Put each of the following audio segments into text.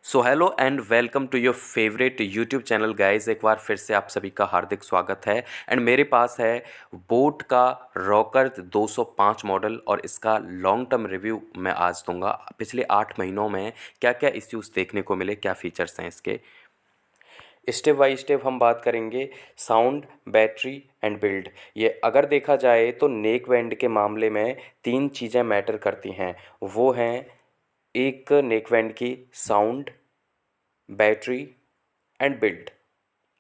So hello and welcome to your favourite YouTube channel guys. एक बार फिर से आप सभी का हार्दिक स्वागत है। एंड मेरे पास है बोट का रॉकर 205 मॉडल और इसका लॉन्ग टर्म रिव्यू मैं आज दूंगा। पिछले 8 महीनों में क्या क्या इश्यूज़ देखने को मिले, क्या फीचर्स हैं इसके, स्टेप बाय स्टेप हम बात करेंगे। Sound, battery and build. ये अगर देखा जाए तो नेक बैंड के मामले में 3 चीज़ें मैटर करती हैं। वो हैं एक नेक बैंड की साउंड, बैटरी एंड बिल्ड।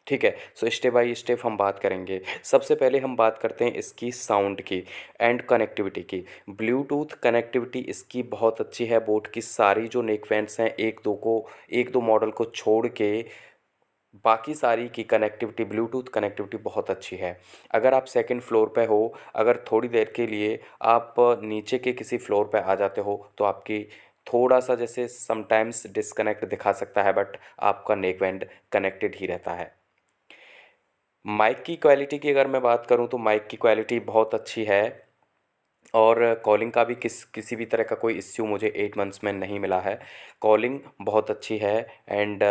ठीक है, सो स्टेप बाय स्टेप हम बात करेंगे। सबसे पहले हम बात करते हैं इसकी साउंड की एंड कनेक्टिविटी की। ब्लूटूथ कनेक्टिविटी इसकी बहुत अच्छी है। बोट की सारी जो नेकबैंड्स हैं, एक दो मॉडल को छोड़ के बाकी सारी की कनेक्टिविटी, ब्लूटूथ कनेक्टिविटी बहुत अच्छी है। अगर आप सेकंड फ्लोर पे हो, अगर थोड़ी देर के लिए आप नीचे के किसी फ्लोर पे आ जाते हो तो आपकी थोड़ा सा जैसे समटाइम्स डिस्कनेक्ट दिखा सकता है, बट आपका नेक बैंड कनेक्टेड ही रहता है। माइक की क्वालिटी की अगर मैं बात करूं तो माइक की क्वालिटी बहुत अच्छी है और कॉलिंग का भी किसी भी तरह का कोई इश्यू मुझे 8 मंथ्स में नहीं मिला है। कॉलिंग बहुत अच्छी है एंड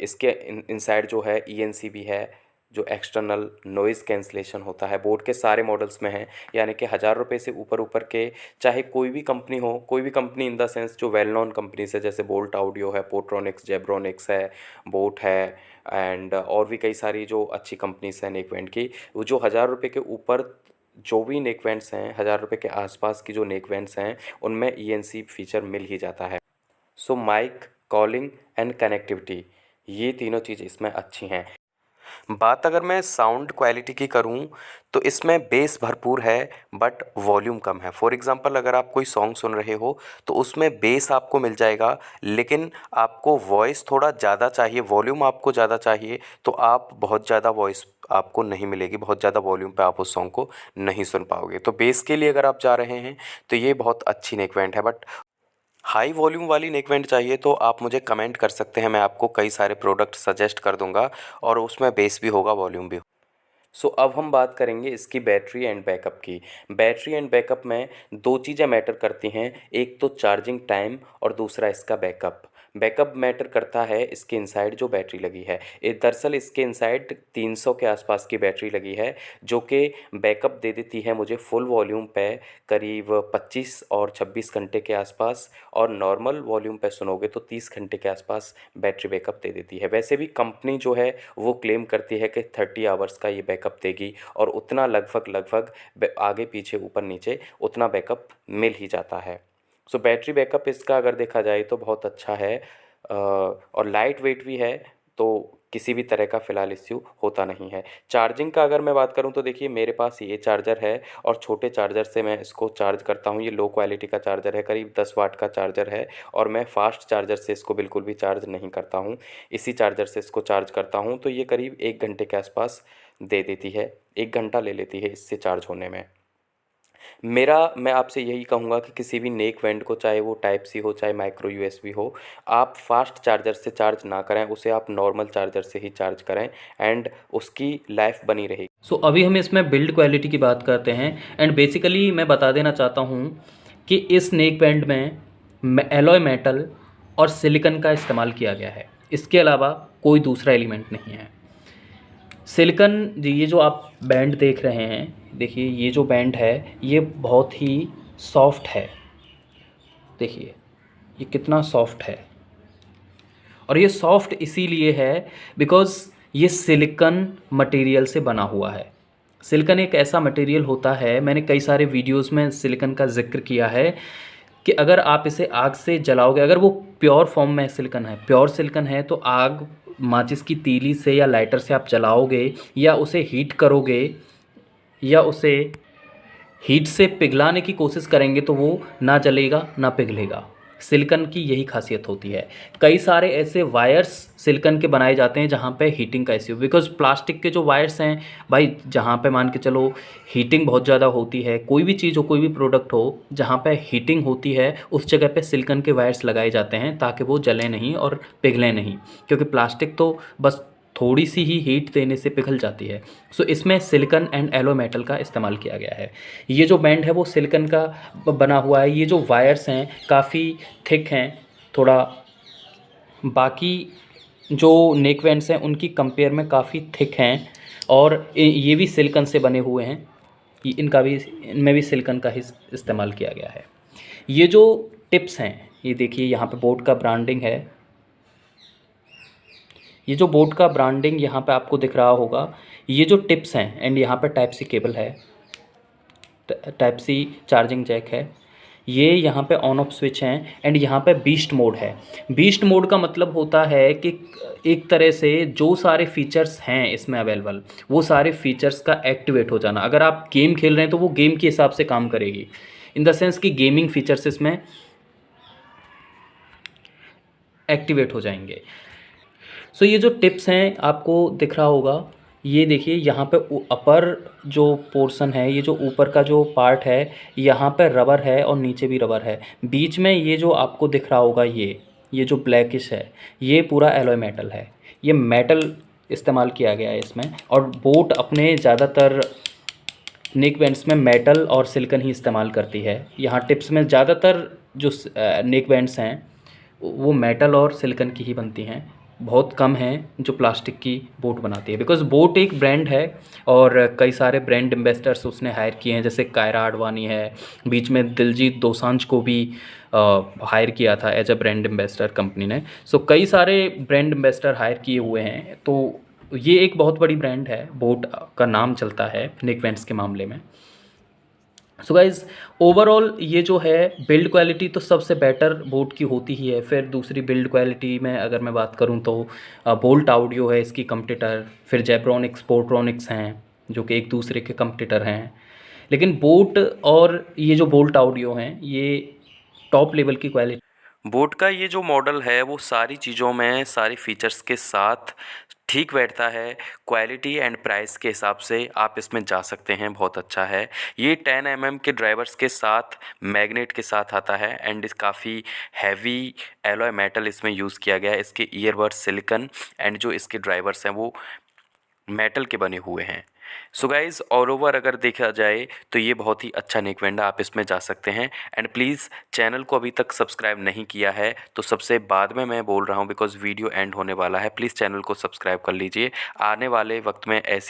इसके इनसाइड जो है ENC भी है, जो एक्सटर्नल नॉइज़ कैंसलेशन होता है, बोट के सारे मॉडल्स में है। यानी कि 1000 रुपये से ऊपर ऊपर के चाहे कोई भी कंपनी हो, कोई भी कंपनी इन द सेंस जो वेल नोन कंपनीज है, जैसे बोल्ट ऑडियो है, पोर्ट्रॉनिक्स, जेब्रोनिक्स है, बोट है एंड और भी कई सारी जो अच्छी कंपनीज हैं नेकबैंड की, वो जो 1000 रुपये के ऊपर जो भी नेकबैंड्स हैं, 1000 रुपये के आसपास की जो नेकबैंड्स हैं, उनमें ENC फीचर मिल ही जाता है। सो माइक, कॉलिंग एंड कनेक्टिविटी, ये तीनों चीज़ इसमें अच्छी हैं। बात अगर मैं साउंड क्वालिटी की करूं तो इसमें बेस भरपूर है बट वॉल्यूम कम है। फॉर एग्ज़ाम्पल अगर आप कोई सॉन्ग सुन रहे हो तो उसमें बेस आपको मिल जाएगा, लेकिन आपको वॉइस थोड़ा ज़्यादा चाहिए, वॉल्यूम आपको ज़्यादा चाहिए, तो आप बहुत ज़्यादा वॉइस आपको नहीं मिलेगी, बहुत ज़्यादा वॉल्यूम पे आप उस सॉन्ग को नहीं सुन पाओगे। तो बेस के लिए अगर आप जा रहे हैं तो ये बहुत अच्छी नेकबैंड है। बट हाई वॉल्यूम वाली नेकबैंड चाहिए तो आप मुझे कमेंट कर सकते हैं, मैं आपको कई सारे प्रोडक्ट सजेस्ट कर दूंगा और उसमें बेस भी होगा, वॉल्यूम भी। सो अब हम बात करेंगे इसकी बैटरी एंड बैकअप की। बैटरी एंड बैकअप में 2 चीज़ें मैटर करती हैं, एक तो चार्जिंग टाइम और दूसरा इसका बैकअप। बैकअप मैटर करता है इसके इनसाइड जो बैटरी लगी है। दरअसल इसके इनसाइड 300 के आसपास की बैटरी लगी है, जो कि बैकअप दे देती है मुझे फुल वॉल्यूम पे करीब 25 और 26 घंटे के आसपास, और नॉर्मल वॉल्यूम पे सुनोगे तो 30 घंटे के आसपास बैटरी बैकअप दे देती है। वैसे भी कंपनी जो है वो क्लेम करती है कि 30 आवर्स का ये बैकअप देगी, और उतना लगभग आगे पीछे ऊपर नीचे उतना बैकअप मिल ही जाता है। सो बैटरी बैकअप इसका अगर देखा जाए तो बहुत अच्छा है और लाइट वेट भी है, तो किसी भी तरह का फ़िलहाल इश्यू होता नहीं है। चार्जिंग का अगर मैं बात करूं तो देखिए मेरे पास ये चार्जर है और छोटे चार्जर से मैं इसको चार्ज करता हूं। ये लो क्वालिटी का चार्जर है, करीब 10 वाट का चार्जर है, और मैं फास्ट चार्जर से इसको बिल्कुल भी चार्ज नहीं करता हूं। इसी चार्जर से इसको चार्ज करता हूं तो ये करीब 1 घंटे के आसपास दे देती है, 1 घंटा ले लेती है इससे चार्ज होने में। मैं आपसे यही कहूँगा कि किसी भी नेक बैंड को, चाहे वो टाइप सी हो चाहे माइक्रो USB हो, आप फास्ट चार्जर से चार्ज ना करें, उसे आप नॉर्मल चार्जर से ही चार्ज करें एंड उसकी लाइफ बनी रहेगी। सो अभी हम इसमें बिल्ड क्वालिटी की बात करते हैं। एंड बेसिकली मैं बता देना चाहता हूँ कि इस नेक बैंड में एलॉय मेटल और सिलिकॉन का इस्तेमाल किया गया है, इसके अलावा कोई दूसरा एलिमेंट नहीं है। सिलिकॉन, ये जो आप बैंड देख रहे हैं, देखिए ये जो बैंड है ये बहुत ही सॉफ्ट है। देखिए ये कितना सॉफ्ट है, और ये सॉफ्ट इसीलिए है बिकॉज़ ये सिलिकॉन मटेरियल से बना हुआ है। सिलिकॉन एक ऐसा मटेरियल होता है, मैंने कई सारे वीडियोस में सिलिकॉन का जिक्र किया है, कि अगर आप इसे आग से जलाओगे, अगर वो प्योर फॉर्म में सिलिकॉन है, प्योर सिलिकॉन है, तो आग माचिस की तीली से या लाइटर से आप जलाओगे या उसे हीट करोगे या उसे हीट से पिघलाने की कोशिश करेंगे तो वो ना जलेगा ना पिघलेगा। सिलिकॉन की यही खासियत होती है। कई सारे ऐसे वायर्स सिलिकॉन के बनाए जाते हैं जहाँ पे हीटिंग का इश्यू, बिकॉज प्लास्टिक के जो वायर्स हैं भाई, जहाँ पे मान के चलो हीटिंग बहुत ज़्यादा होती है, कोई भी चीज़ हो, कोई भी प्रोडक्ट हो जहाँ पे हीटिंग होती है, उस जगह पे सिलिकॉन के वायर्स लगाए जाते हैं ताकि वो जलें नहीं और पिघलें नहीं, क्योंकि प्लास्टिक तो बस थोड़ी सी ही हीट देने से पिघल जाती है। सो इसमें सिलिकॉन एंड एलो मेटल का इस्तेमाल किया गया है। ये जो बैंड है वो सिलिकॉन का बना हुआ है। ये जो वायर्स हैं काफ़ी थिक हैं, थोड़ा बाकी जो नेक बैंड्स हैं उनकी कंपेयर में काफ़ी थिक हैं, और ये भी सिलिकॉन से बने हुए हैं। इनमें भी सिलिकॉन का ही इस्तेमाल किया गया है। ये जो टिप्स हैं, ये देखिए यहाँ पे बोट का ब्रांडिंग है। ये जो बोट का ब्रांडिंग यहाँ पे आपको दिख रहा होगा, ये जो टिप्स हैं, एंड यहाँ पे टाइप सी केबल है, टाइप सी चार्जिंग जैक है, ये यहाँ पे ऑन ऑफ स्विच हैं, एंड यहाँ पे बीस्ट मोड है। बीस्ट मोड का मतलब होता है कि एक तरह से जो सारे फीचर्स हैं इसमें अवेलेबल, वो सारे फीचर्स का एक्टिवेट हो जाना। अगर आप गेम खेल रहे हैं तो वो गेम के हिसाब से काम करेगी, इन द सेंस कि गेमिंग फीचर्स इसमें एक्टिवेट हो जाएंगे। सो ये जो टिप्स हैं आपको दिख रहा होगा, ये देखिए यहाँ पे अपर जो पोर्शन है, ये जो ऊपर का जो पार्ट है, यहाँ पे रबर है और नीचे भी रबर है। बीच में ये जो आपको दिख रहा होगा, ये जो ब्लैकिश है, ये पूरा एलॉय मेटल है। ये मेटल इस्तेमाल किया गया है इसमें, और बोट अपने ज़्यादातर नेक बैंड्स में मेटल और सिलिकॉन ही इस्तेमाल करती है। यहाँ टिप्स में ज़्यादातर जो नेक बैंड्स हैं वो मेटल और सिलिकॉन की ही बनती हैं। बहुत कम हैं जो प्लास्टिक की बोट बनाती है, बिकॉज़ बोट एक ब्रांड है और कई सारे ब्रांड एम्बेसडर्स उसने हायर किए हैं, जैसे कायरा आडवाणी है। बीच में दिलजीत दोसांझ को भी हायर किया था as a brand ambassador company ने। सो कई सारे ब्रांड एम्बेसडर हायर किए हुए हैं, तो ये एक बहुत बड़ी ब्रांड है, बोट का नाम चलता है नेक बैंड्स के मामले में। सो गाइज़, ओवरऑल ये जो है बिल्ड क्वालिटी तो सबसे बेटर बोट की होती ही है। फिर दूसरी बिल्ड क्वालिटी में अगर मैं बात करूं तो बोल्ट ऑडियो है इसकी कंपटीटर, फिर जेब्रॉनिक्स, पोर्ट्रॉनिक्स हैं जो कि एक दूसरे के कंपटीटर हैं। लेकिन बोट और ये जो बोल्ट ऑडियो हैं, ये टॉप लेवल की क्वालिटी। बोट का ये जो मॉडल है वो सारी चीज़ों में, सारी फीचर्स के साथ ठीक बैठता है। क्वालिटी एंड प्राइस के हिसाब से आप इसमें जा सकते हैं, बहुत अच्छा है। ये 10 mm के ड्राइवर्स के साथ, मैग्नेट के साथ आता है, एंड इस काफ़ी हैवी एलॉय मेटल इसमें यूज़ किया गया है। इसके ईयरबड्स सिलिकॉन, एंड जो इसके ड्राइवर्स हैं वो मेटल के बने हुए हैं। सो गाइज़, ऑल ओवर अगर देखा जाए तो ये बहुत ही अच्छा नेक बैंड है, आप इसमें जा सकते हैं। एंड प्लीज़ चैनल को अभी तक सब्सक्राइब नहीं किया है तो सबसे बाद में मैं बोल रहा हूँ, बिकॉज़ वीडियो एंड होने वाला है। प्लीज़ चैनल को सब्सक्राइब कर लीजिए, आने वाले वक्त में ऐसी